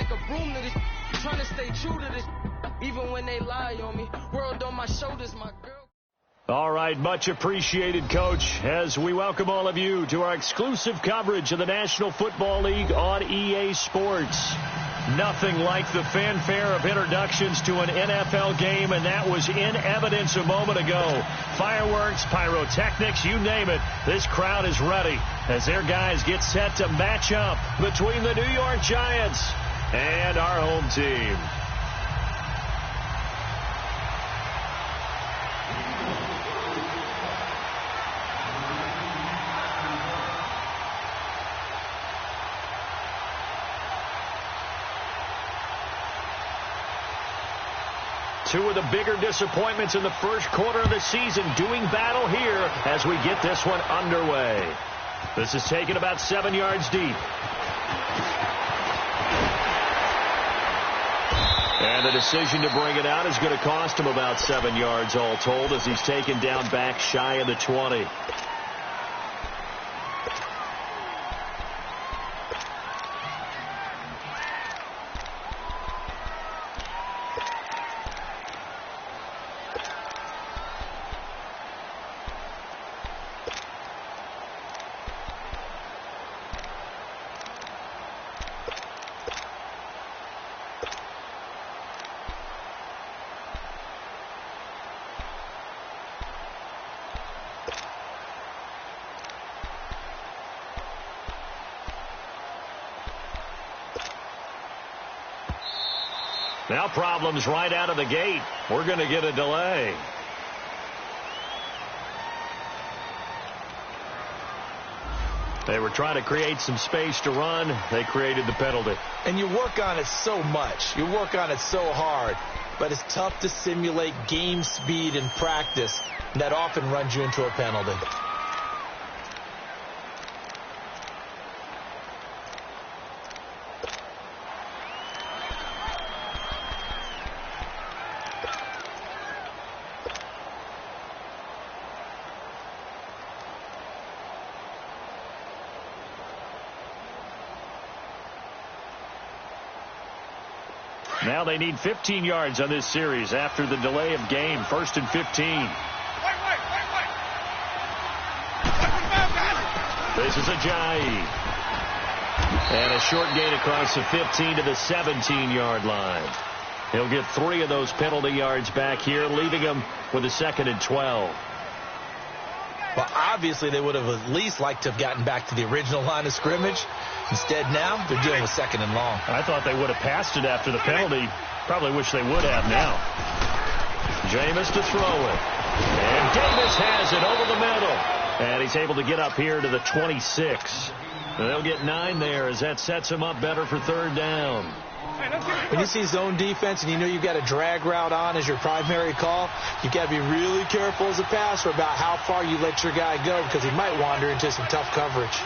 take a broom to this. Trying to stay true to this. Even when they lie on me. World on my shoulders, my girl. All right, much appreciated, Coach, as we welcome all of you to our exclusive coverage of the National Football League on EA Sports. Nothing like the fanfare of introductions to an NFL game, and that was in evidence a moment ago. Fireworks, pyrotechnics, you name it. This crowd is ready as their guys get set to match up between the New York Giants and our home team. Two of the bigger disappointments in the first quarter of the season doing battle here as we get this one underway. This is taken about 7 yards deep. And the decision to bring it out is going to cost him about 7 yards all told as he's taken down back shy of the 20. Now problems right out of the gate. We're going to get a delay. They were trying to create some space to run. They created the penalty. And you work on it so much. You work on it so hard. But it's tough to simulate game speed in practice. And that often runs you into a penalty. Now they need 15 yards on this series after the delay of game. 1st and 15. This is Ajayi. And a short gain across the 15 to the 17-yard line. He'll get 3 of those penalty yards back here, leaving him with a 2nd and 12. Well, obviously they would have at least liked to have gotten back to the original line of scrimmage. Instead, now they're dealing with 2nd and long. I thought they would have passed it after the penalty. Probably wish they would have now. Jameis to throw it. And Davis has it over the middle. And he's able to get up here to the 26. They'll get 9 there as that sets him up better for 3rd down. When you see zone defense and you know you've got a drag route on as your primary call, you've got to be really careful as a passer about how far you let your guy go because he might wander into some tough coverage.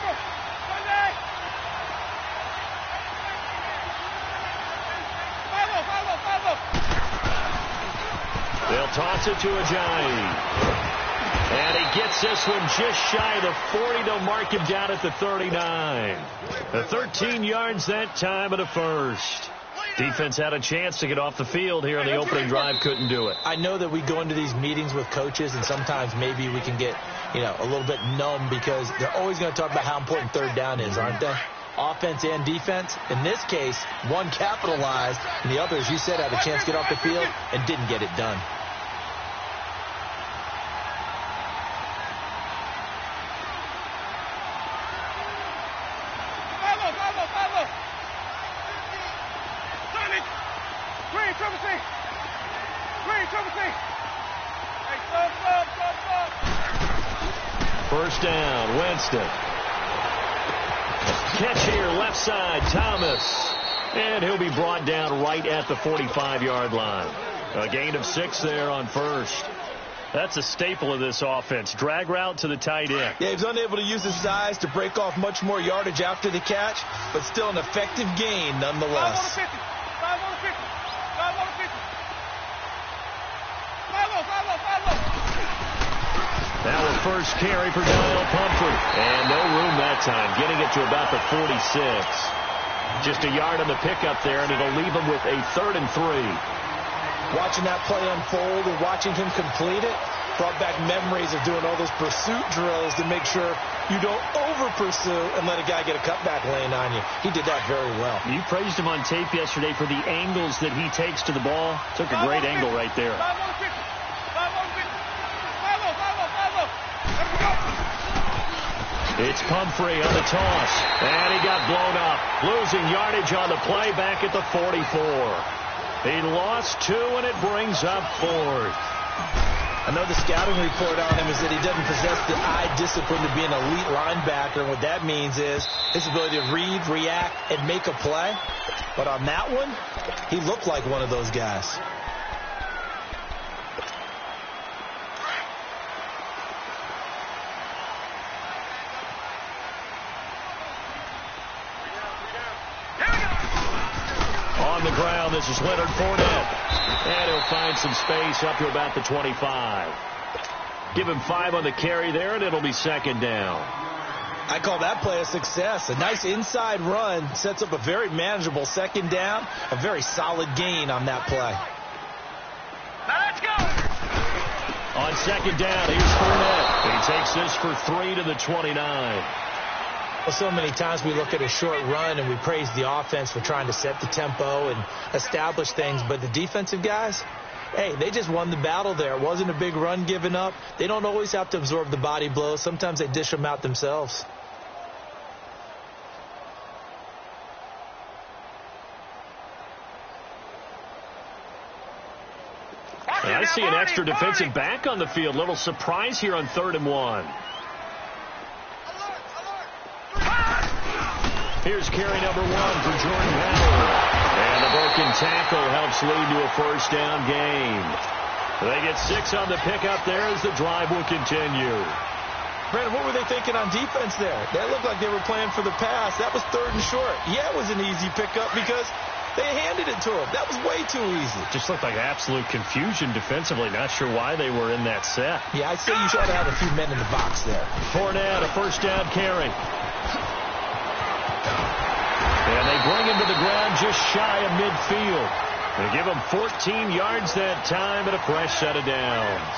They'll toss it to Ajayi. And he gets this one just shy of the 40. They'll mark him down at the 39. The 13 yards that time of the first. Defense had a chance to get off the field here in the opening drive. Couldn't do it. I know that we go into these meetings with coaches, and sometimes maybe we can get, a little bit numb because they're always going to talk about how important 3rd down is, aren't they? Offense and defense. In this case, one capitalized, and the other, as you said, had a chance to get off the field and didn't get it done. First down, Winston. Catch here, left side, Thomas. And he'll be brought down right at the 45-yard line. A gain of 6 there on first. That's a staple of this offense. Drag route to the tight end. Yeah, he's unable to use his size to break off much more yardage after the catch, but still an effective gain nonetheless. Now a first carry for Daniel Pumphrey. And no room that time, getting it to about the 46. Just a yard on the pickup there, and it'll leave him with a 3rd and 3. Watching that play unfold and watching him complete it brought back memories of doing all those pursuit drills to make sure you don't over-pursue and let a guy get a cutback lane on you. He did that very well. You praised him on tape yesterday for the angles that he takes to the ball. Took a great angle right there. It's Pumphrey on the toss, and he got blown up. Losing yardage on the play back at the 44. He lost 2, and it brings up 4th. I know the scouting report on him is that he doesn't possess the eye discipline to be an elite linebacker. And what that means is his ability to read, react, and make a play. But on that one, he looked like one of those guys. On the ground, this is Leonard Fournette. And he'll find some space up to about the 25. Give him 5 on the carry there, and it'll be 2nd down. I call that play a success. A nice inside run sets up a very manageable 2nd down. A very solid gain on that play. Now let's go. On 2nd down, here's Fournette. He takes this for 3 to the 29. Well, so many times we look at a short run and we praise the offense for trying to set the tempo and establish things. But the defensive guys, hey, they just won the battle there. It wasn't a big run given up. They don't always have to absorb the body blows. Sometimes they dish them out themselves. And I see an extra defensive back on the field. Little surprise here on 3rd and 1. Here's carry number 1 for Jordan Howard. And the broken tackle helps lead to a 1st down gain. They get 6 on the pickup there as the drive will continue. Brandon, what were they thinking on defense there? That looked like they were playing for the pass. That was 3rd and short. Yeah, it was an easy pickup because they handed it to him. That was way too easy. Just looked like absolute confusion defensively. Not sure why they were in that set. Yeah, I'd say you should have a few men in the box there. Fournette, a 1st down carry. And they bring him to the ground just shy of midfield. They give him 14 yards that time and a fresh set of downs.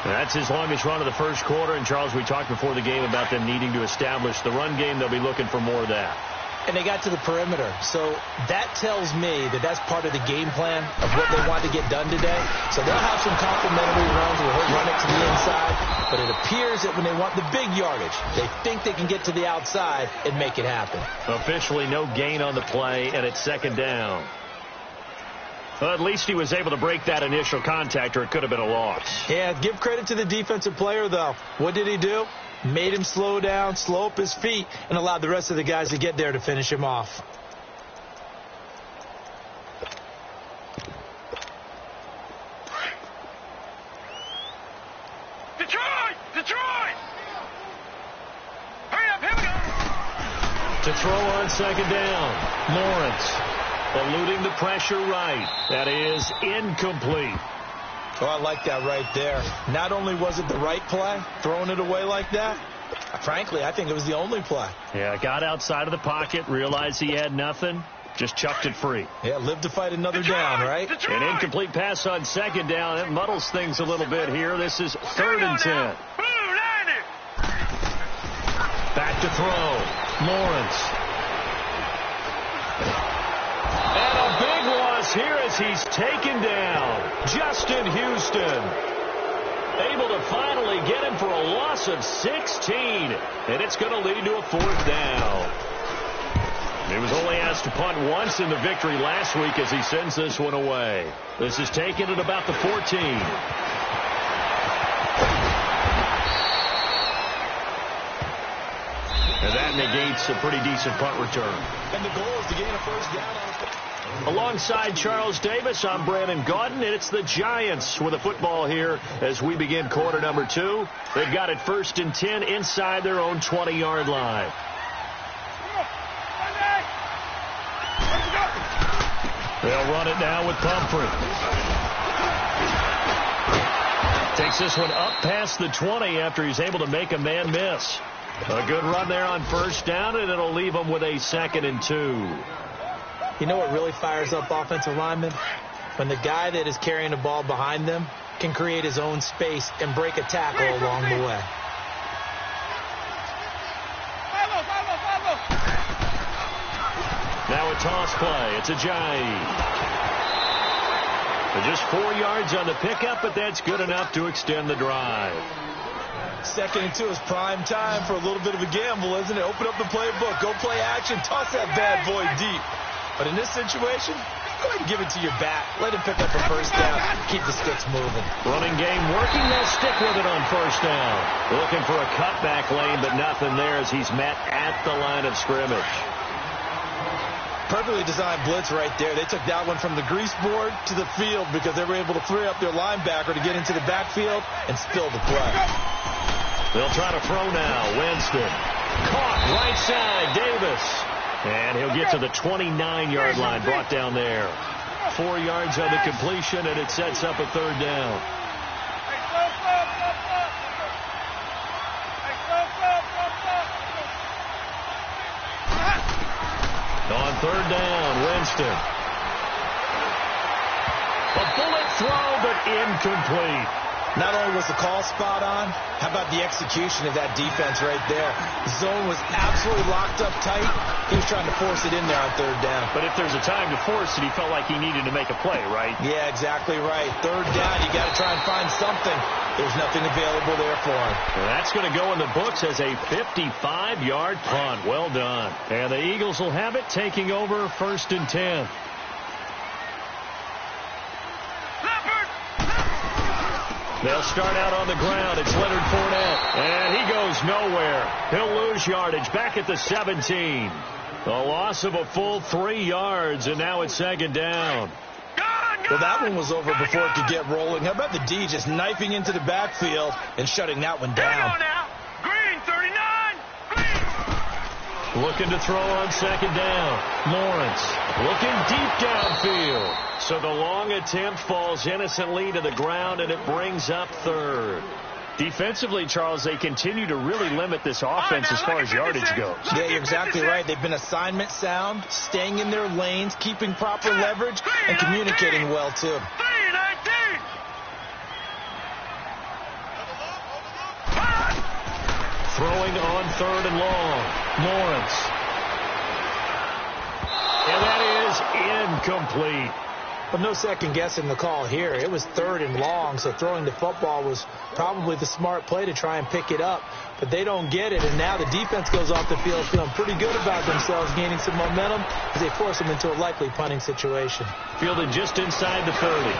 That's his longest run of the 1st quarter. And, Charles, we talked before the game about them needing to establish the run game. They'll be looking for more of that. And they got to the perimeter. So that tells me that that's part of the game plan of what they want to get done today. So they'll have some complementary runs where he'll run it to the inside. But it appears that when they want the big yardage, they think they can get to the outside and make it happen. Officially no gain on the play, and it's 2nd down. Well, at least he was able to break that initial contact, or it could have been a loss. Yeah, give credit to the defensive player, though. What did he do? Made him slow down, slow up his feet, and allowed the rest of the guys to get there to finish him off. Detroit! Detroit! Hurry up, here we go! To throw on 2nd down, Lawrence eluding the pressure right. That is incomplete. Oh, I like that right there. Not only was it the right play, throwing it away like that, frankly, I think it was the only play. Yeah, got outside of the pocket, realized he had nothing, just chucked it free. Yeah, live to fight another down, right? An incomplete pass on 2nd down. It muddles things a little bit here. This is 3rd and 10. Back to throw. Lawrence. And a big loss here as he's taken down. Justin Houston. Able to finally get him for a loss of 16. And it's going to lead to a 4th down. He was only asked to punt once in the victory last week as he sends this one away. This is taken at about the 14. And that negates a pretty decent punt return. And the goal is to gain a 1st down. Alongside Charles Davis, I'm Brandon Gaudin, and it's the Giants with the football here as we begin quarter number 2. They've got it 1st and 10 inside their own 20-yard line. They'll run it now with Pumphrey. Takes this one up past the 20 after he's able to make a man miss. A good run there on first down, and it'll leave them with a 2nd and 2. You know what really fires up offensive linemen? When the guy that is carrying the ball behind them can create his own space and break a tackle along the way. Now a toss play. It's a Giant. Just 4 yards on the pickup, but that's good enough to extend the drive. 2nd and 2 is prime time for a little bit of a gamble, isn't it? Open up the playbook. Go play action. Toss that bad boy deep. But in this situation, go ahead and give it to your back. Let him pick up a first down. Keep the sticks moving. Running game working. They'll stick with it on first down. Looking for a cutback lane, but nothing there as he's met at the line of scrimmage. Perfectly designed blitz right there. They took that one from the grease board to the field because they were able to free up their linebacker to get into the backfield and spill the play. They'll try to throw now. Winston. Caught right side. Davis. And he'll get to the 29-yard line. Brought down there. 4 yards on the completion, and it sets up a 3rd down. On 3rd down, Winston. A bullet throw, but incomplete. Not only was the call spot on, how about the execution of that defense right there? The zone was absolutely locked up tight. He was trying to force it in there on 3rd down. But if there's a time to force it, he felt like he needed to make a play, right? Yeah, exactly right. 3rd down, you got to try and find something. There's nothing available there for him. Well, that's going to go in the books as a 55-yard punt. Well done. And the Eagles will have it, taking over 1st and 10. They'll start out on the ground. It's Leonard Fournette. And he goes nowhere. He'll lose yardage back at the 17. A loss of a full 3 yards, and now it's 2nd down. Well, that one was over before it could get rolling. How about the D just knifing into the backfield and shutting that one down? Green, 39. Green. Looking to throw on 2nd down. Lawrence looking deep downfield. So the long attempt falls innocently to the ground, and it brings up 3rd. Defensively, Charles, they continue to really limit this offense as far as yardage goes. Yeah, you're exactly right. They've been assignment sound, staying in their lanes, keeping proper leverage, and communicating well, too. Throwing on 3rd and long. Lawrence. And that is incomplete. But no second guessing the call here. It was 3rd and long, so throwing the football was probably the smart play to try and pick it up. But they don't get it, and now the defense goes off the field feeling pretty good about themselves, gaining some momentum as they force them into a likely punting situation. Fielded just inside the 30.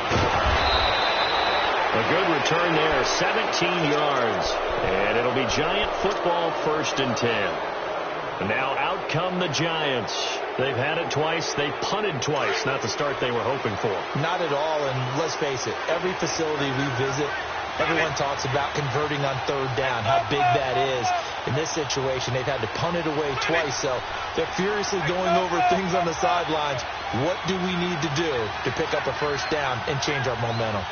A good return there, 17 yards. And it'll be Giant football, 1st and 10. And now out come the Giants. They've had it twice. They punted twice. Not the start they were hoping for. Not at all, and let's face it, every facility we visit, everyone talks about converting on 3rd down, how big that is. In this situation, they've had to punt it away twice, so they're furiously going over things on the sidelines. What do we need to do to pick up a 1st down and change our momentum?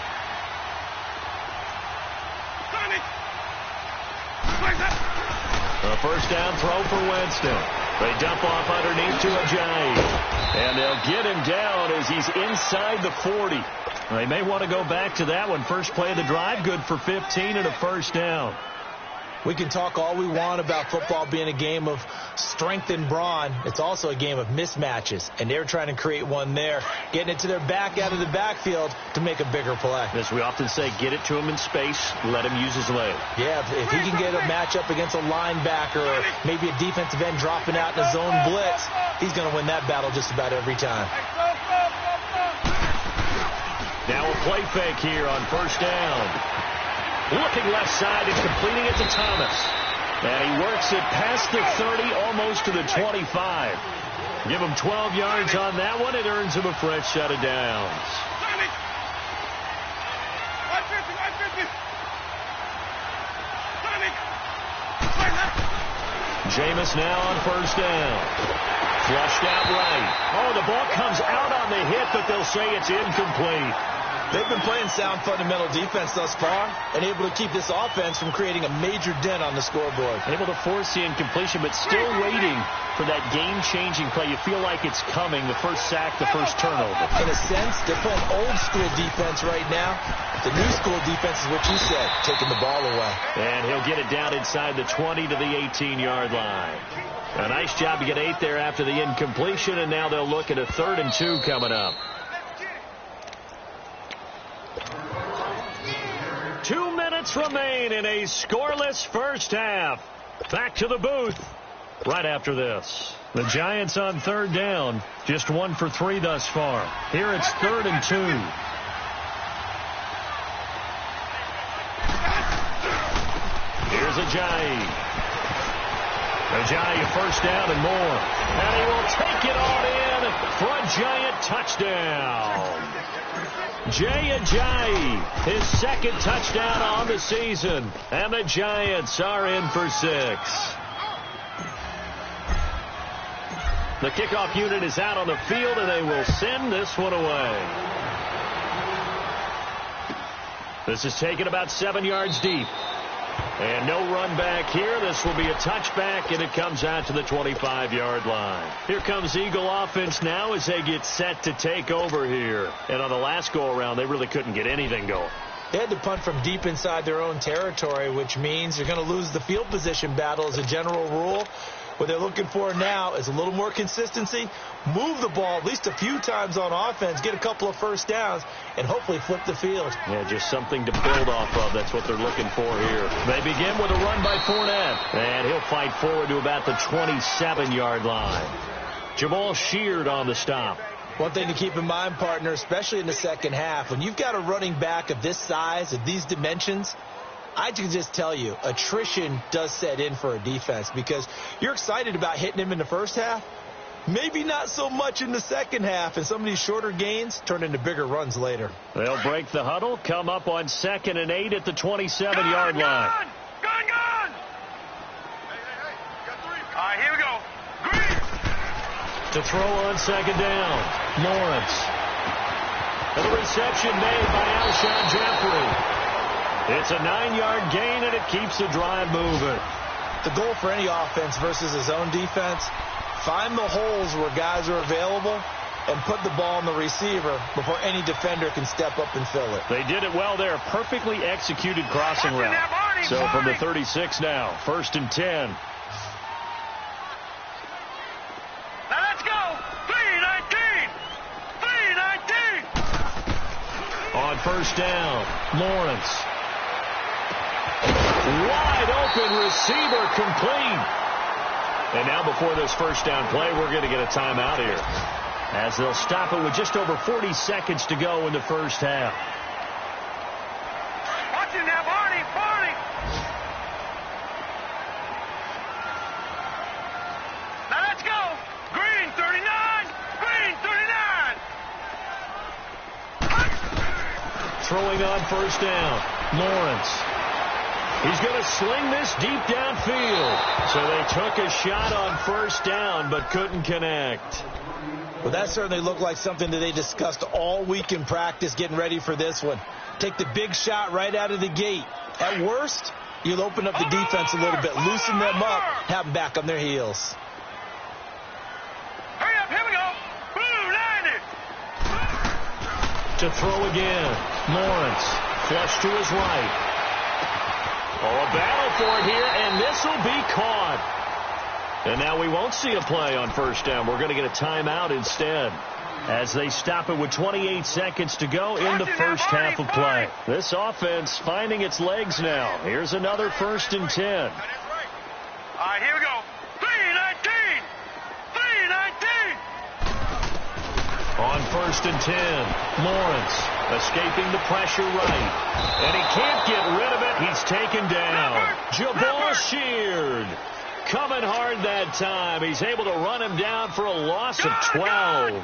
A 1st down throw for Winston. They dump off underneath to a Giant. And they'll get him down as he's inside the 40. They may want to go back to that one. First play of the drive, good for 15 and a 1st down. We can talk all we want about football being a game of strength and brawn. It's also a game of mismatches, and they're trying to create one there, getting it to their back out of the backfield to make a bigger play. As we often say, get it to him in space, let him use his leg. Yeah, if he can get a matchup against a linebacker or maybe a defensive end dropping out in a zone blitz, he's going to win that battle just about every time. Now a play fake here on 1st down. Looking left side and completing it to Thomas. And he works it past the 30, almost to the 25. Give him 12 yards on that one. It earns him a fresh set of downs. Jameis now on 1st down. Flushed out right. Oh, the ball comes out on the hit, but they'll say it's incomplete. They've been playing sound fundamental defense thus far and able to keep this offense from creating a major dent on the scoreboard. Able to force the incompletion, but still waiting for that game-changing play. You feel like it's coming, the first sack, the first turnover. In a sense, they're playing old-school defense right now. The new-school defense is what you said, taking the ball away. And he'll get it down inside the 20 to the 18-yard line. A nice job to get 8 there after the incompletion, and now they'll look at a 3rd and 2 coming up. 2 minutes remain in a scoreless first half. Back to the booth right after this. The Giants on 3rd down, just 1 for 3 thus far. Here it's 3rd and 2. Here's Ajayi. Ajayi first down and more. And he will take it on in for a Giant touchdown. Jay Ajayi, his 2nd touchdown on the season. And the Giants are in for 6. The kickoff unit is out on the field, and they will send this one away. This is taken about 7 yards deep. And no run back here. This will be a touchback, and it comes out to the 25-yard line. Here comes Eagle offense now as they get set to take over here. And on the last go-around, they really couldn't get anything going. They had to punt from deep inside their own territory, which means you're going to lose the field position battle as a general rule. What they're looking for now is a little more consistency, move the ball at least a few times on offense, get a couple of first downs, and hopefully flip the field. Yeah, just something to build off of. That's what they're looking for here. They begin with a run by Fournette, and he'll fight forward to about the 27-yard line. Jamal Sheard on the stop. One thing to keep in mind, partner, especially in the second half, when you've got a running back of this size, of these dimensions, I can just tell you, attrition does set in for a defense because you're excited about hitting him in the first half. Maybe not so much in the second half, and some of these shorter gains turn into bigger runs later. They'll break the huddle, come up on 2nd and 8 at the 27-yard line. Gone! All right, here we go. Green! To throw on 2nd down, Lawrence. And the reception made by Alshon Jeffrey. It's a 9-yard gain, and it keeps the drive moving. The goal for any offense versus his own defense, find the holes where guys are available and put the ball on the receiver before any defender can step up and fill it. They did it well there. Perfectly executed crossing route. So from the 36 now, 1st and 10. Now let's go. 3-19. On 1st down, Lawrence. Wide open receiver complete. And now before this first down play, we're going to get a timeout here, as they'll stop it with just over 40 seconds to go in the first half. Watch him now, Barney. Now let's go. Green 39. Throwing on 1st down, Lawrence. He's going to sling this deep downfield. So they took a shot on 1st down, but couldn't connect. Well, that certainly looked like something that they discussed all week in practice getting ready for this one. Take the big shot right out of the gate. At worst, you'll open up the defense a little bit, loosen them up, have them back on their heels. Hurry up, here we go. Boom, landed. To throw again, Lawrence. Flush to his right. Oh, a battle for it here, and this will be caught. And now we won't see a play on 1st down. We're going to get a timeout instead, as they stop it with 28 seconds to go in the first half of play. This offense finding its legs now. Here's another 1st and 10. All right, here we go. 3-19. On 1st and 10, Lawrence escaping the pressure right. And he can't get rid of it. He's taken down. Jamal Sheard coming hard that time. He's able to run him down for a loss of 12. Gone. All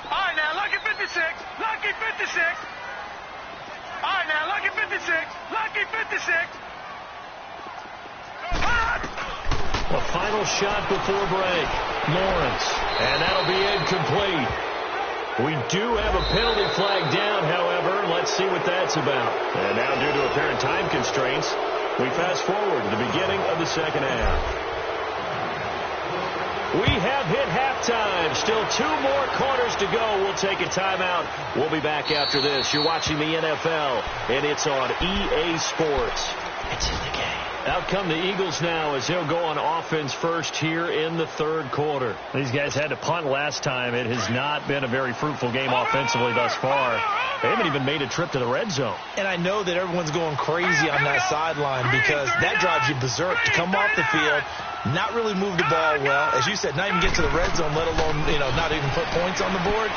right, now, lucky 56. All right, now, lucky 56. The final shot before break. Lawrence. And that'll be incomplete. We do have a penalty flag down, however. Let's see what that's about. And now, due to apparent time constraints, we fast forward to the beginning of the second half. We have hit halftime. Still 2 more quarters to go. We'll take a timeout. We'll be back after this. You're watching the NFL, and it's on EA Sports. It's in the game. Out come the Eagles now as they'll go on offense first here in the third quarter. These guys had to punt last time. It has not been a very fruitful game offensively thus far. They haven't even made a trip to the red zone. And I know that everyone's going crazy on that sideline because that drives you berserk to come off the field, not really move the ball well. As you said, not even get to the red zone, let alone, not even put points on the board.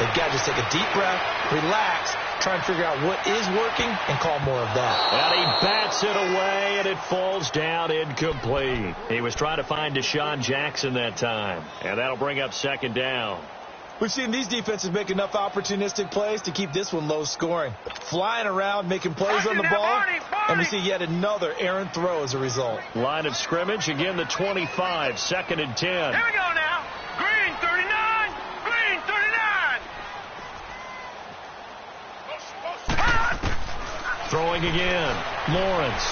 They've got to just take a deep breath, relax, try and figure out what is working and call more of that. And he bats it away, and it falls down incomplete. He was trying to find Deshaun Jackson that time, and that'll bring up second down. We've seen these defenses make enough opportunistic plays to keep this one low scoring. Flying around, making plays on the ball, and we see yet another errant throw as a result. Line of scrimmage, again the 25, 2nd and 10. Here we go now. Green 39. Green 39. Throwing again. Lawrence.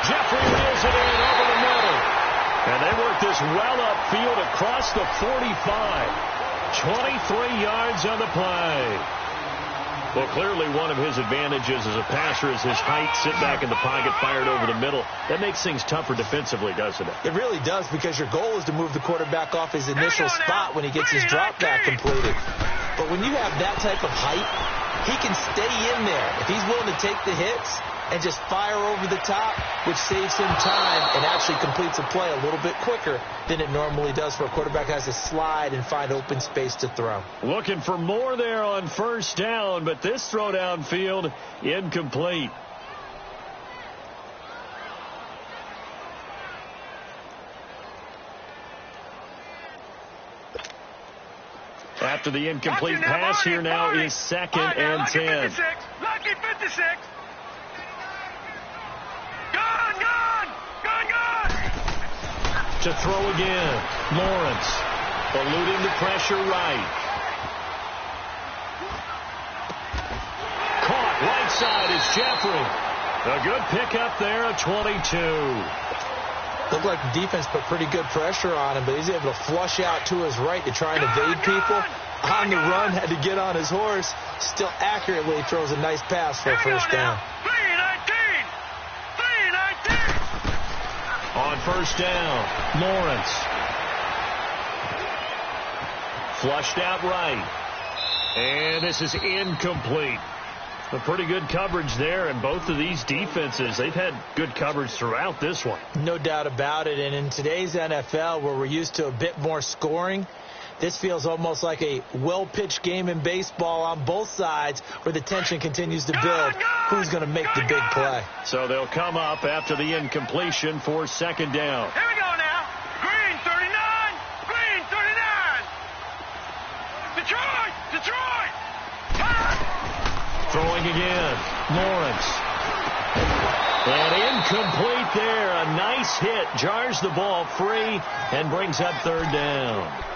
Jeffrey reels it in over the middle. And they work this well upfield across the 45. 23 yards on the play. Well, clearly one of his advantages as a passer is his height. Sit back in the pocket, fired over the middle. That makes things tougher defensively, doesn't it? It really does, because your goal is to move the quarterback off his initial spot when he gets his drop back completed. But when you have that type of height, he can stay in there. If he's willing to take the hits and just fire over the top, which saves him time and actually completes a play a little bit quicker than it normally does for a quarterback who has to slide and find open space to throw. Looking for more there on first down, but this throw downfield incomplete. After the incomplete pass, here now is 2nd and 10. Lucky 56. To throw again. Lawrence eluding the pressure right. Caught right side is Jeffrey. A good pickup there, a 22. Looked like the defense put pretty good pressure on him, but he's able to flush out to his right to try and evade people. On the run, had to get on his horse. Still accurately throws a nice pass for a first down. 319. On first down, Lawrence. Flushed out right. And this is incomplete. A pretty good coverage there, and both of these defenses, they've had good coverage throughout this one. No doubt about it, and in today's NFL, where we're used to a bit more scoring, this feels almost like a well-pitched game in baseball on both sides where the tension continues to build. Who's going to make the big play? So they'll come up after the incompletion for second down. Here we go now. Green 39. Green 39. Detroit. Throwing again. Lawrence. And incomplete there. A nice hit. Jars the ball free and brings up third down.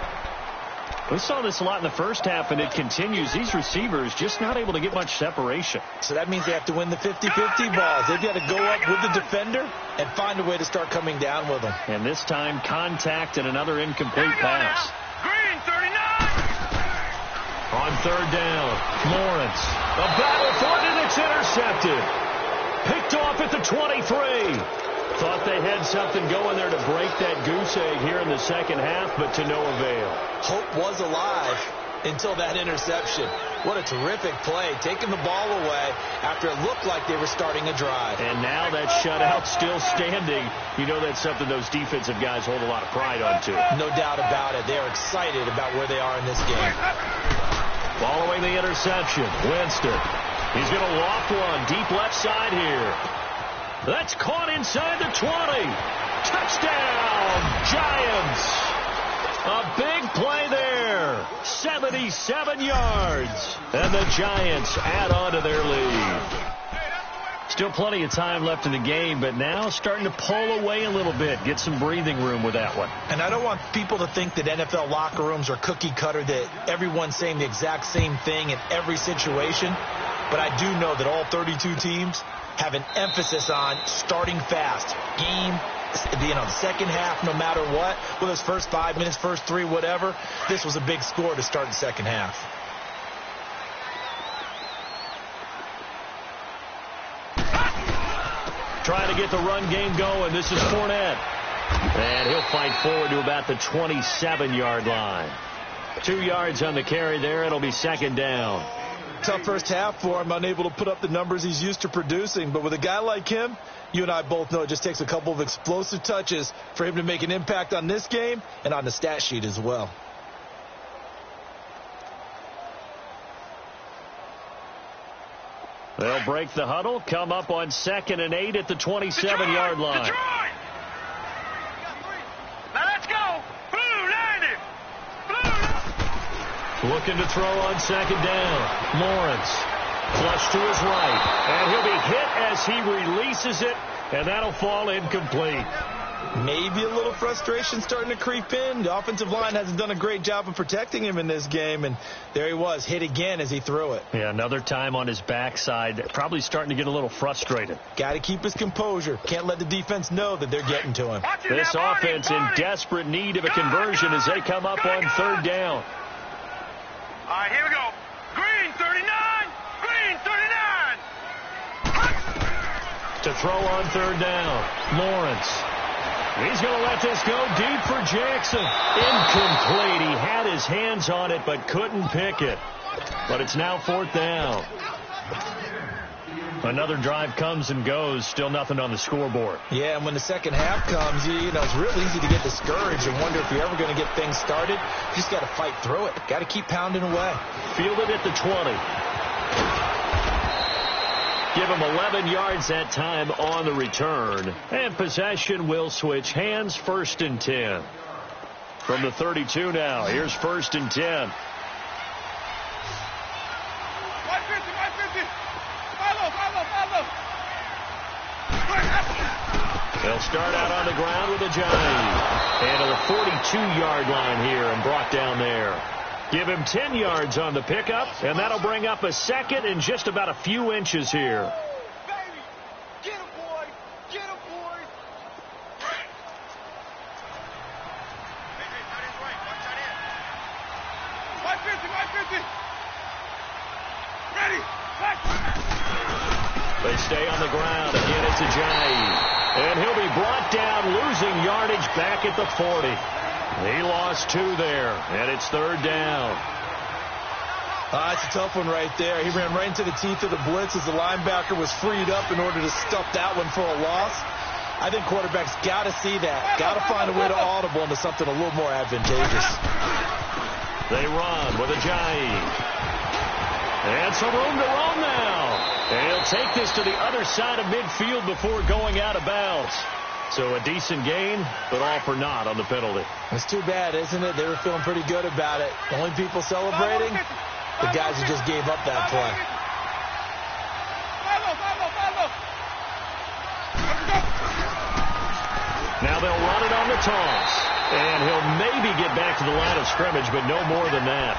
We saw this a lot in the first half, and it continues. These receivers just not able to get much separation. So that means they have to win the 50-50 balls. They've got to go up with the defender and find a way to start coming down with them. And this time, contact and another incomplete pass. Green 39. On third down, Lawrence. A battle for it, and it's intercepted. Picked off at the 23. Thought they had something going there to break that goose egg here in the second half, but to no avail. Hope was alive until that interception. What a terrific play, taking the ball away after it looked like they were starting a drive. And now that shutout still standing. You know that's something those defensive guys hold a lot of pride on, too. No doubt about it. They're excited about where they are in this game. Following the interception, Winston. He's going to loft one deep left side here. That's caught inside the 20. Touchdown, Giants. A big play there. 77 yards. And the Giants add on to their lead. Still plenty of time left in the game, but now starting to pull away a little bit. Get some breathing room with that one. And I don't want people to think that NFL locker rooms are cookie cutter, that everyone's saying the exact same thing in every situation. But I do know that all 32 teams have an emphasis on starting fast. The second half, no matter what, whether it's first 5 minutes, first 3, whatever, this was a big score to start the second half. Trying to get the run game going. This is Fournette. And he'll fight forward to about the 27-yard line. 2 yards on the carry there. It'll be second down. Tough first half for him, unable to put up the numbers he's used to producing. But with a guy like him, you and I both know it just takes a couple of explosive touches for him to make an impact on this game and on the stat sheet as well. They'll break the huddle, come up on 2nd and 8 at the 27-yard line. Detroit! Now let's go. Blue 90. Blue. Looking to throw on 2nd down. Lawrence. Flush to his right. And he'll be hit as he releases it, and that'll fall incomplete. Maybe a little frustration starting to creep in. The offensive line hasn't done a great job of protecting him in this game, and there he was, hit again as he threw it. Yeah, another time on his backside, probably starting to get a little frustrated. Got to keep his composure. Can't let the defense know that they're getting to him. This offense in desperate need of a conversion as they come up on 3rd down. All right, here we go. Green 39. Green 39. To throw on 3rd down, Lawrence. He's going to let this go deep for Jackson. Incomplete. He had his hands on it but couldn't pick it. But it's now 4th down. Another drive comes and goes. Still nothing on the scoreboard. Yeah, and when the second half comes, you know, it's real easy to get discouraged and wonder if you're ever going to get things started. You just got to fight through it. Got to keep pounding away. Fielded at the 20. Give him 11 yards that time on the return. And possession will switch hands. 1st and 10. From the 32 now. Here's 1st and 10. They'll start out on the ground with a jive. And to the 42-yard line here and brought down there. Give him 10 yards on the pickup, and that'll bring up a 2nd and just about a few inches here. Baby, get him, boy. Get him, boy. Right 50. Ready. They stay on the ground. Again, it's a jive. And he'll be brought down, losing yardage back at the 40. He lost 2 there, and it's 3rd down. That's a tough one right there. He ran right into the teeth of the blitz as the linebacker was freed up in order to stuff that one for a loss. I think quarterbacks got to see that. Got to find a way to audible into something a little more advantageous. They run with a jive. And some room to roam now. And he'll take this to the other side of midfield before going out of bounds. So a decent gain, but all for naught on the penalty. It's too bad, isn't it? They were feeling pretty good about it. The only people celebrating, the guys who just gave up that play. Now they'll run it on the toss. And he'll maybe get back to the line of scrimmage, but no more than that.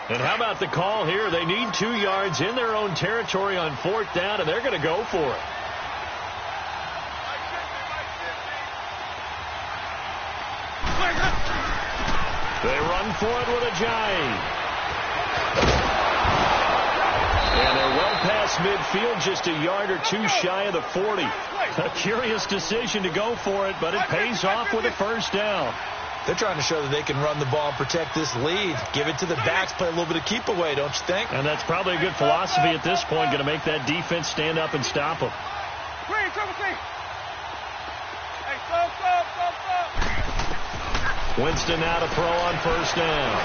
And how about the call here? They need 2 yards in their own territory on 4th down, and they're going to go for it. They run for it with a jive. And they're well past midfield, just a yard or 2 shy of the 40. A curious decision to go for it, but it pays off with a 1st down. They're trying to show that they can run the ball and protect this lead. Give it to the backs, play a little bit of keep away, don't you think? And that's probably a good philosophy at this point, going to make that defense stand up and stop them. Winston now to throw on 1st down.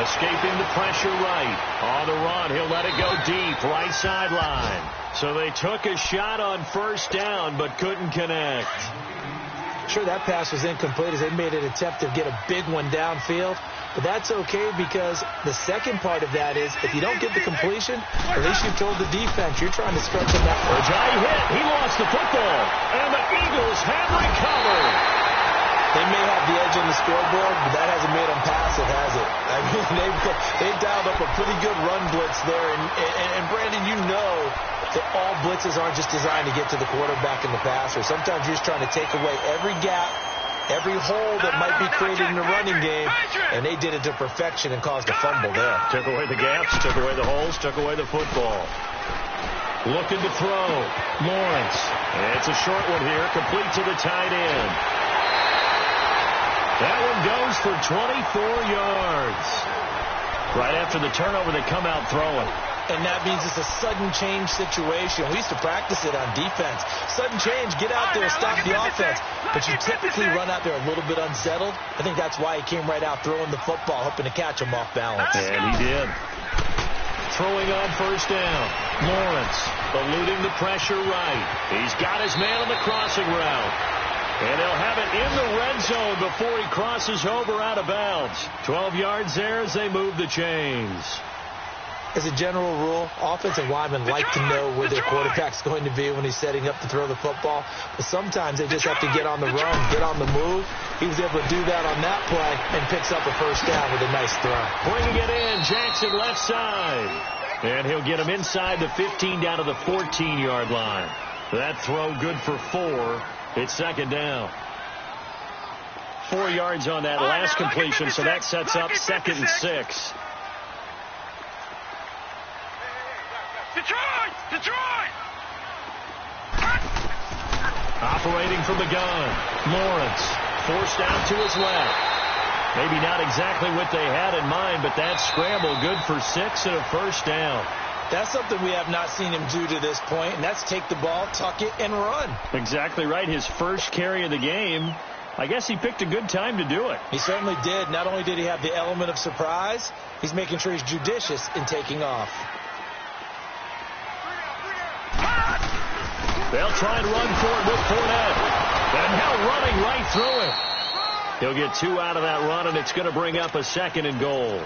Escaping the pressure right. On the run, he'll let it go deep, right sideline. So they took a shot on 1st down, but couldn't connect. Sure, that pass was incomplete as they made an attempt to get a big one downfield. But that's okay because the second part of that is if you don't get the completion, at least you've told the defense you're trying to stretch them that far. Ajayi hit. He lost the football. And the Eagles have recovered. They may have the edge on the scoreboard, but that hasn't made them passive, has it? I mean, they've dialed up a pretty good run blitz there. And Brandon, you know that all blitzes aren't just designed to get to the quarterback and the passer. Sometimes you're just trying to take away every gap, every hole that might be created in the running game, and they did it to perfection and caused a fumble there. Took away the gaps, took away the holes, took away the football. Looking to throw. Lawrence. It's a short one here, complete to the tight end. That one goes for 24 yards. Right after the turnover, they come out throwing. And that means it's a sudden change situation. We used to practice it on defense. Sudden change, get out there, stop the offense. But you typically run out there a little bit unsettled. I think that's why he came right out throwing the football, hoping to catch him off balance. And he did. Throwing on first down. Lawrence eluding the pressure right. He's got his man on the crossing route. And he'll have it in the red zone before he crosses over out of bounds. 12 yards there as they move the chains. As a general rule, offensive linemen like to know where their quarterback's going to be when he's setting up to throw the football. But sometimes they just have to get on the run, get on the move. He was able to do that on that play and picks up a first down with a nice throw. Bringing it in, Jackson left side. And he'll get him inside the 15 down to the 14-yard line. That throw good for 4. It's second down. 4 yards on that last completion, so that sets up 2nd and 6. Detroit! Operating from the gun. Lawrence forced out to his left. Maybe not exactly what they had in mind, but that scramble good for 6 and a first down. That's something we have not seen him do to this point, and that's take the ball, tuck it, and run. Exactly right. His first carry of the game. I guess he picked a good time to do it. He certainly did. Not only did he have the element of surprise, he's making sure he's judicious in taking off. They'll try and run for it with Fournette. And now running right through it. He'll get 2 out of that run, and it's going to bring up a 2nd and goal.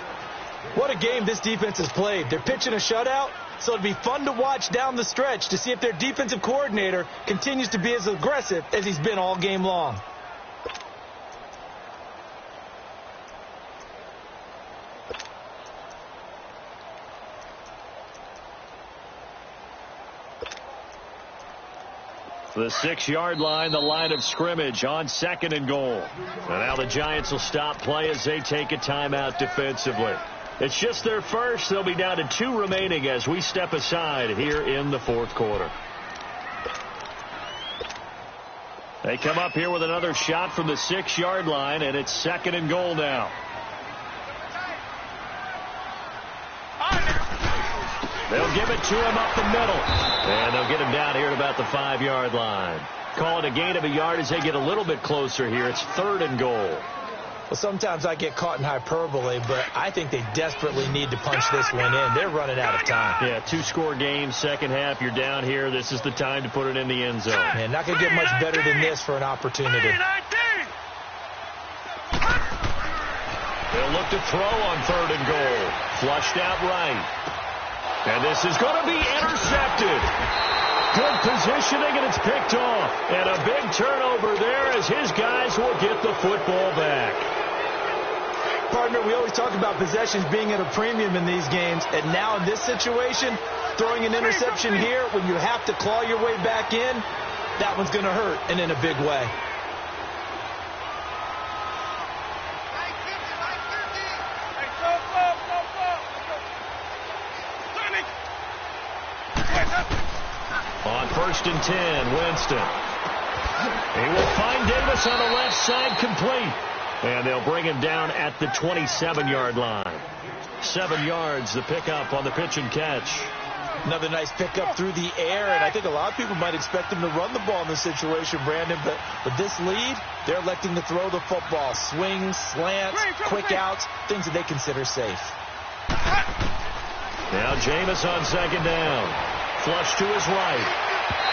What a game this defense has played. They're pitching a shutout, so it'll be fun to watch down the stretch to see if their defensive coordinator continues to be as aggressive as he's been all game long. The 6-yard line, the line of scrimmage on 2nd and goal. And now the Giants will stop play as they take a timeout defensively. It's just their first. They'll be down to 2 remaining as we step aside here in the 4th quarter. They come up here with another shot from the 6-yard line, and it's 2nd and goal now. They'll give it to him up the middle. And they'll get him down here at about the 5-yard line. Call it a gain of a yard as they get a little bit closer here. It's 3rd and goal. Well, sometimes I get caught in hyperbole, but I think they desperately need to punch this one in. They're running out of time. Yeah, 2-score game, second half. You're down here. This is the time to put it in the end zone. Man, not going to get much better than this for an opportunity. They'll look to throw on 3rd and goal. Flushed out right. And this is going to be intercepted. Good positioning, and it's picked off. And a big turnover there as his guys will get the football back. Partner, we always talk about possessions being at a premium in these games. And now in this situation, throwing an interception here when you have to claw your way back in, that one's going to hurt, and in a big way. On 1st and 10, Winston. He will find Davis on the left side, complete. And they'll bring him down at the 27-yard line. 7 yards, the pickup on the pitch and catch. Another nice pickup through the air, and I think a lot of people might expect him to run the ball in this situation, Brandon, but with this lead, they're electing to throw the football. Swings, slants, quick outs, things that they consider safe. Now Jameis on 2nd down. Flush to his right.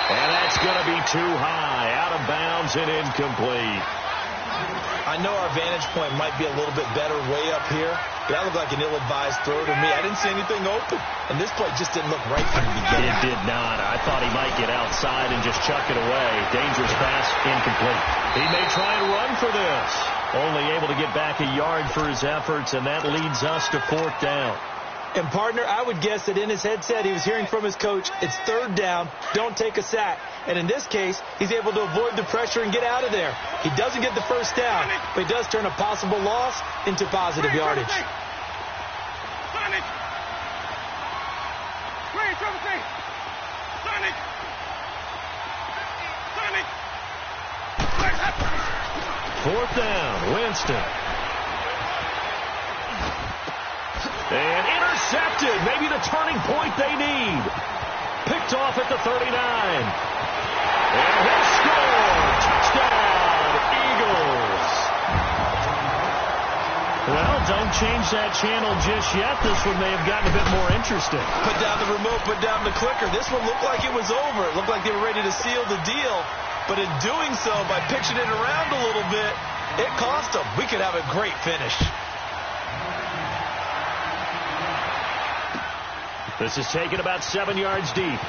And that's going to be too high. Out out of bounds and incomplete. I know our vantage point might be a little bit better way up here, but that looked like an ill-advised throw to me. I didn't see anything open, and this play just didn't look right from the beginning. It did not. I thought he might get outside and just chuck it away. Dangerous pass, incomplete. He may try and run for this. Only able to get back a yard for his efforts, and that leads us to 4th down. And, partner, I would guess that in his headset he was hearing from his coach, it's 3rd down, don't take a sack. And in this case, he's able to avoid the pressure and get out of there. He doesn't get the first down, but he does turn a possible loss into positive yardage. Fourth down, Winston. And intercepted. Maybe the turning point they need. Picked off at the 39. And he'll score. Touchdown, Eagles. Well, don't change that channel just yet. This one may have gotten a bit more interesting. Put down the remote, put down the clicker. This one looked like it was over. It looked like they were ready to seal the deal. But in doing so, by pitching it around a little bit, it cost them. We could have a great finish. This is taken about 7 yards deep.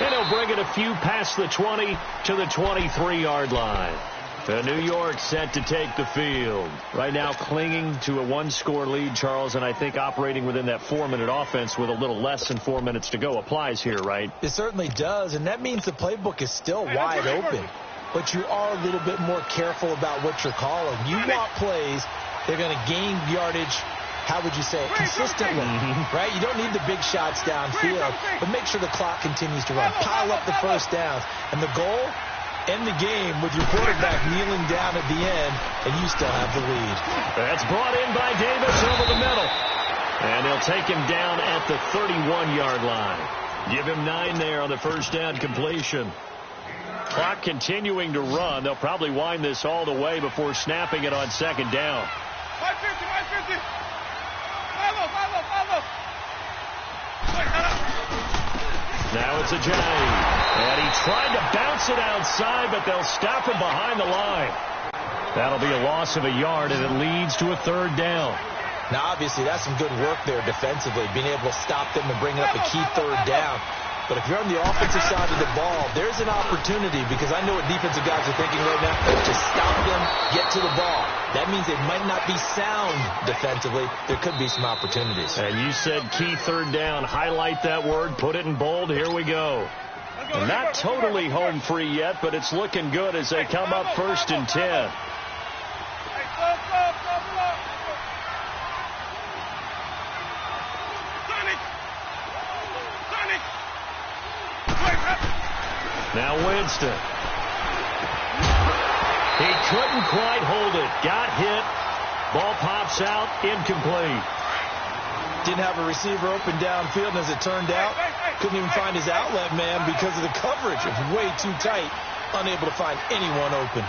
And he'll bring it a few past the 20 to the 23-yard line. The New York set to take the field. Right now clinging to a 1-score lead, Charles, and I think operating within that 4-minute offense with a little less than 4 minutes to go applies here, right? It certainly does, and that means the playbook is still wide open. But you are a little bit more careful about what you're calling. You want plays, they're going to gain yardage, how would you say it, consistently, right? You don't need the big shots downfield, but make sure the clock continues to run. Pile up the first downs. And the goal, end the game with your quarterback kneeling down at the end, and you still have the lead. That's brought in by Davis over the middle. And they'll take him down at the 31-yard line. Give him 9 there on the first down completion. Clock continuing to run. They'll probably wind this all the way before snapping it on second down. 550. Now it's a J. And he tried to bounce it outside, but they'll stop him behind the line. That'll be a loss of a yard, and it leads to a 3rd down. Now, obviously, that's some good work there defensively, being able to stop them and bring up a key 3rd down. But if you're on the offensive side of the ball, there's an opportunity, because I know what defensive guys are thinking right now, to stop them, get to the ball. That means they might not be sound defensively. There could be some opportunities. And you said key 3rd down. Highlight that word. Put it in bold. Here we go. Not totally home free yet, but it's looking good as they come up 1st and 10. Now Winston. He couldn't quite hold it. Got hit. Ball pops out. Incomplete. Didn't have a receiver open downfield, and as it turned out, couldn't even find his outlet man because of the coverage. It was way too tight. Unable to find anyone open.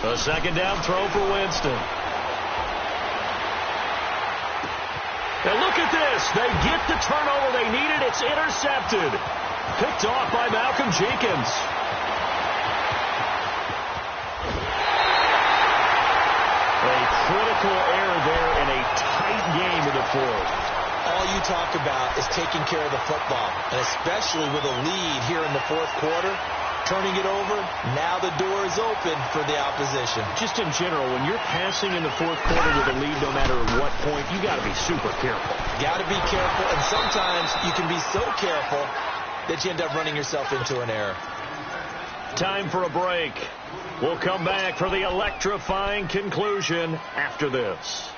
A second down throw for Winston. And look at this. They get the turnover they needed. It's intercepted. Picked off by Malcolm Jenkins. A critical error there in a tight game in the 4th. All you talk about is taking care of the football, and especially with a lead here in the 4th quarter. Turning it over, now the door is open for the opposition. Just in general, when you're passing in the 4th quarter with a lead, no matter at what point, you got to be super careful. Got to be careful, and sometimes you can be so careful that you end up running yourself into an error. Time for a break. We'll come back for the electrifying conclusion after this.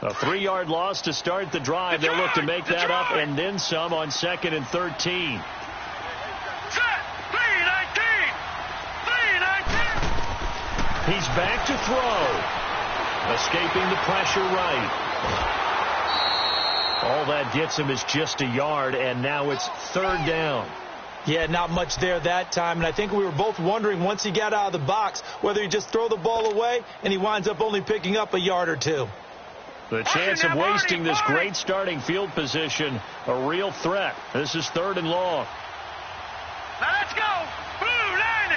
A 3-yard loss to start the drive. They'll look to make that up and then some on 2nd and 13. He's back to throw. Escaping the pressure right. All that gets him is just a yard, and now it's third down. Yeah, not much there that time, and I think we were both wondering once he got out of the box whether he just throw the ball away, and he winds up only picking up a yard or two. The chance of wasting this great starting field position, a real threat. This is third and long. Now let's go. Blue 90.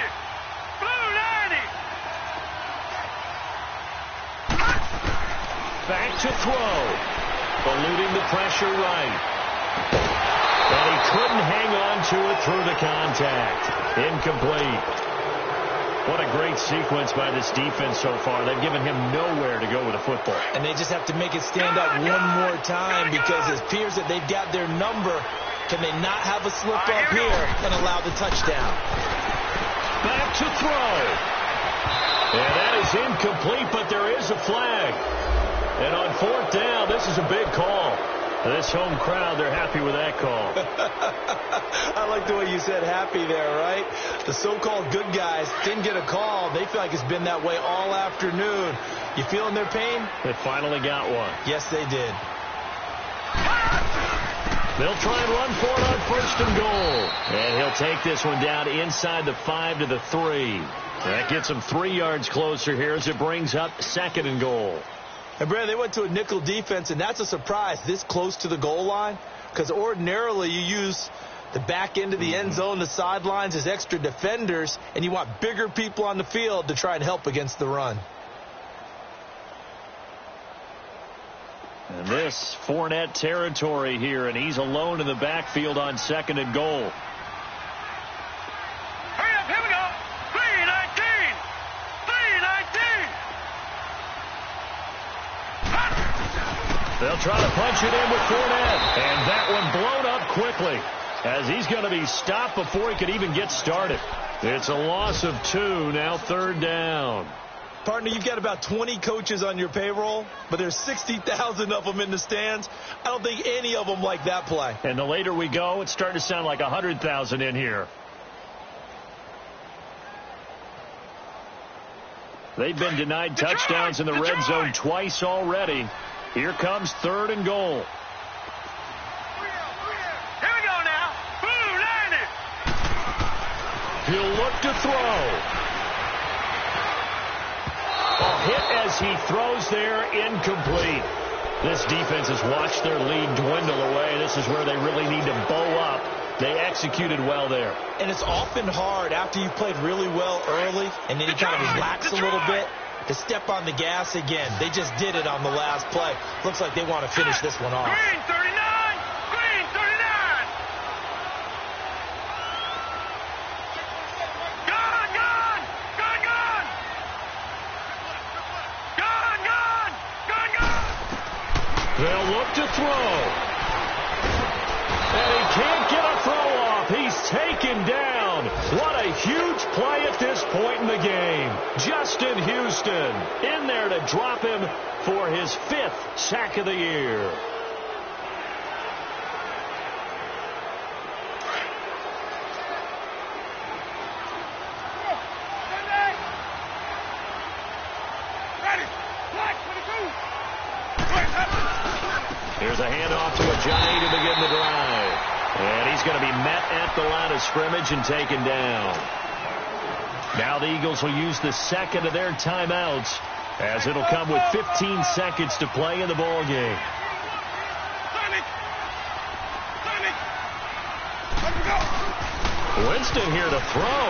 Blue 90. Back to throw. Eluding the pressure right. And he couldn't hang on to it through the contact. Incomplete. What a great sequence by this defense so far. They've given him nowhere to go with the football. And they just have to make it stand up one more time because it appears that they've got their number. Can they not have a slip up here and allow the touchdown? Back to throw. And that is incomplete, but there is a flag. And on fourth down, this is a big call. This home crowd, they're happy with that call. I like the way you said happy there, right? The so-called good guys didn't get a call. They feel like it's been that way all afternoon. You feeling their pain? They finally got one. Yes, they did. They'll try and run for it on first and goal. And he'll take this one down inside the 5 to the 3. That gets him 3 yards closer here as it brings up second and goal. And, Brandon, they went to a nickel defense, and that's a surprise this close to the goal line because ordinarily you use the back end of the end zone, the sidelines as extra defenders, and you want bigger people on the field to try and help against the run. And this Fournette territory here, and he's alone in the backfield on second and goal. Hurry up, here we go. 319. 319. They'll try to punch it in with Fournette. And that one blown up quickly as he's going to be stopped before he could even get started. It's a loss of 2, now third down. Partner, you've got about 20 coaches on your payroll, but there's 60,000 of them in the stands. I don't think any of them like that play. And the later we go, it's starting to sound like 100,000 in here. They've been denied touchdowns in the red zone twice already. Here comes third and goal. Here we go now. Blue 90. He'll look to throw. A hit as he throws there, incomplete. This defense has watched their lead dwindle away. This is where they really need to bow up. They executed well there. And it's often hard after you've played really well early and then you kind of relax a little bit to step on the gas again. They just did it on the last play. Looks like they want to finish this one off. Green 39. Green 39. Gone, gone. Gone, gone. Gone, gone. Gone, gone. They'll look to throw. And he can't get a throw off. He's taken down. What a huge play at this point in the game. Justin Houston in there to drop him for his 5th sack of the year. Here's a handoff to Ajayi to begin the drive. And he's going to be met at the line of scrimmage and taken down. Now the Eagles will use the second of their timeouts as it'll come with 15 seconds to play in the ball game. Winston here to throw.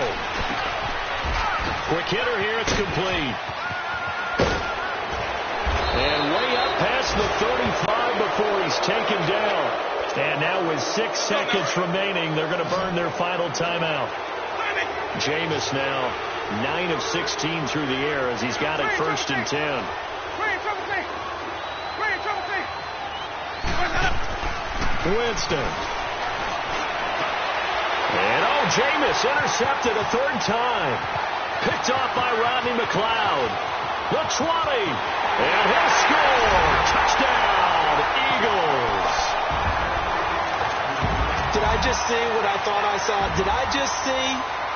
Quick hitter here. It's complete. And way up past the 35 before he's taken down. And now with 6 seconds remaining, they're going to burn their final timeout. Jameis now 9 of 16 through the air as he's got it first and 10. Winston. And Jameis intercepted a third time. Picked off by Rodney McLeod. The 20. And he'll score. Touchdown, Eagles. Did I just see what I thought I saw? Did I just see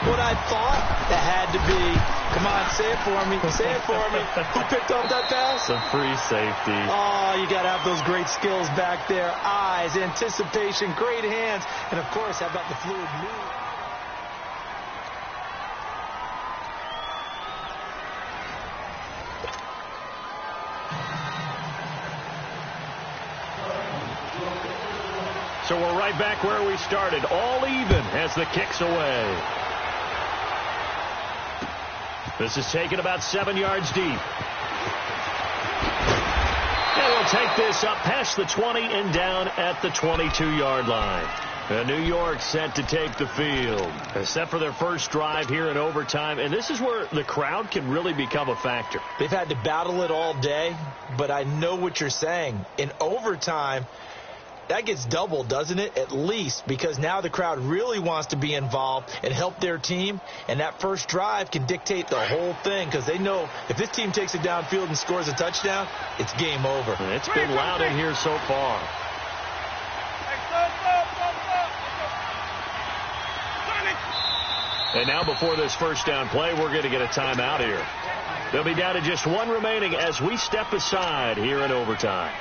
What I thought that had to be. Come on, say it for me. Say it for me. Who picked up that pass? A free safety. Oh, you got to have those great skills back there. Eyes, anticipation, great hands. And, of course, how about the fluid move? So we're right back where we started. All even as the kick's away. This is taken about 7 yards deep. And we'll take this up past the 20 and down at the 22-yard line. And New York set to take the field, except for their first drive here in overtime. And this is where the crowd can really become a factor. They've had to battle it all day, but I know what you're saying. In overtime, that gets doubled, doesn't it? At least, because now the crowd really wants to be involved and help their team, and that first drive can dictate the whole thing because they know if this team takes it downfield and scores a touchdown, it's game over. It's been loud in here so far. And now before this first down play, we're going to get a timeout here. They'll be down to just one remaining as we step aside here in overtime.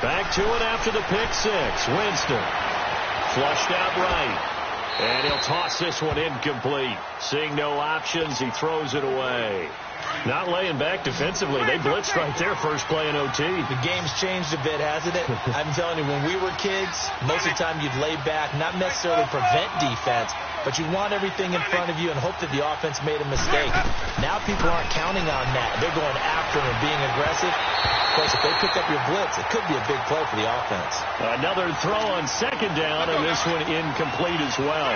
Back to it after the pick six. Winston flushed out right. And he'll toss this one incomplete. Seeing no options, he throws it away. Not laying back defensively. They blitzed right there first play in OT. The game's changed a bit, hasn't it? I'm telling you, when we were kids, most of the time you'd lay back, not necessarily prevent defense, but you want everything in front of you and hope that the offense made a mistake. Now people aren't counting on that. They're going after them and being aggressive. Of course, if they pick up your blitz, it could be a big play for the offense. Another throw on second down, and this one incomplete as well.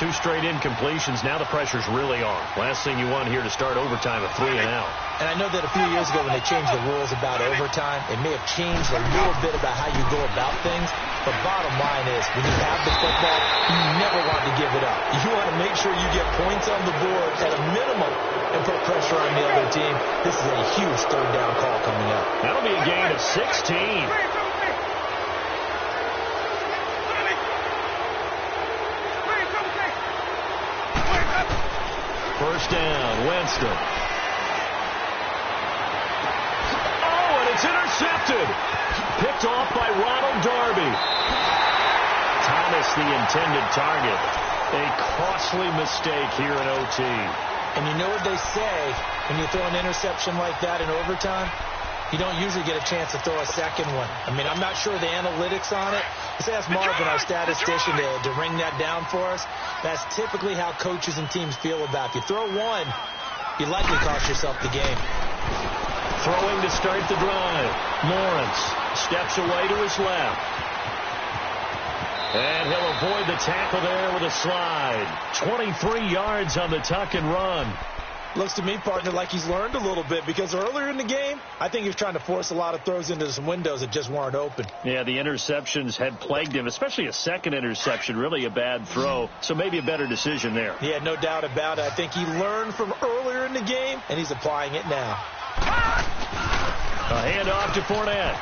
2 straight incompletions. Now the pressure's really on. Last thing you want here to start overtime, a 3 and out. And I know that a few years ago when they changed the rules about overtime, it may have changed a little bit about how you go about things. But bottom line is, when you have the football, you never want to give it up. You want to make sure you get points on the board at a minimum and put pressure on the other team. This is a huge third down call coming up. That'll be a gain of 16. First down, Winston. Oh, and it's intercepted. Picked off by Ronald Darby. Thomas, the intended target. A costly mistake here in OT. And you know what they say when you throw an interception like that in overtime? You don't usually get a chance to throw a second one. I mean, I'm not sure the analytics on it. Let's ask Marvin, our statistician, to ring that down for us. That's typically how coaches and teams feel about it. If you throw one, you likely cost yourself the game. Throwing to start the drive. Lawrence steps away to his left. And he'll avoid the tackle there with a slide. 23 yards on the tuck and run. Looks to me, partner, like he's learned a little bit because earlier in the game, I think he was trying to force a lot of throws into some windows that just weren't open. Yeah, the interceptions had plagued him, especially a second interception, really a bad throw. So maybe a better decision there. Yeah, no doubt about it. I think he learned from earlier in the game, and he's applying it now. A handoff to Fournette.